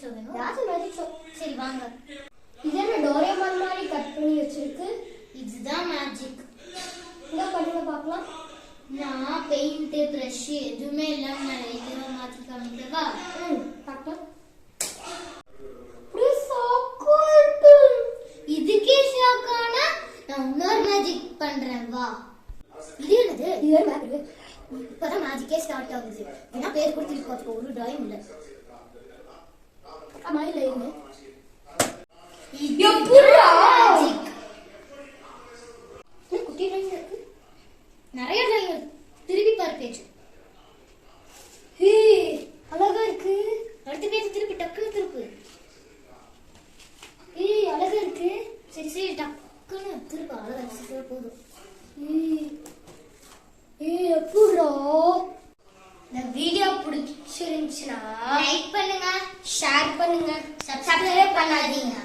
Show வேணும். ஏதாச்சும் magic show. சரி வாங்க. இது என்ன டோரேமான் மாதிரி கட் பண்ணி வச்சிருக்கு? இதுதான் மேஜிக். என்ன பண்ணுங்க பார்க்கலாம். நான் பெயிண்ட் பிரஷ் எதுவுமே இல்லாம நான் இதெல்லாம் மாத்தி காமிக்கவா? பார்க்கலாம். இதுக்கே ஷாக் ஆனா நான் இன்னொரு மேஜிக் பண்றேன் வா. இது என்னது? இது ஒரு மேஜிக். இப்பதான் மேஜிக்கே ஸ்டார்ட் ஆகுது. ஏன்னா பேர் கொடுத்துட்டு பார்த்துக்கோ, ஒரு டிராயிங் இல்லை. ஆமா இல்லை இருங்க. குட்டி டிராயிங் இருக்கு. நிறைய டிராயிங் திருப்பி பாரு பேஜ். அழகா இருக்கு. அடுத்த பேஜ் திருப்பி டக்குன்னு திருப்பு. அழகா இருக்கு. சரி சரி டக்குன்னு திருப்ப. அழகா இருக்கு போதும். எப்படா இந்த வீடியோ பிடிச்சிருந்துச்சுன்னா லைக் பண்ணுங்க, ஷேர் பண்ணுங்க, சப்ஸ்கிரைப் பண்ணாதீங்க.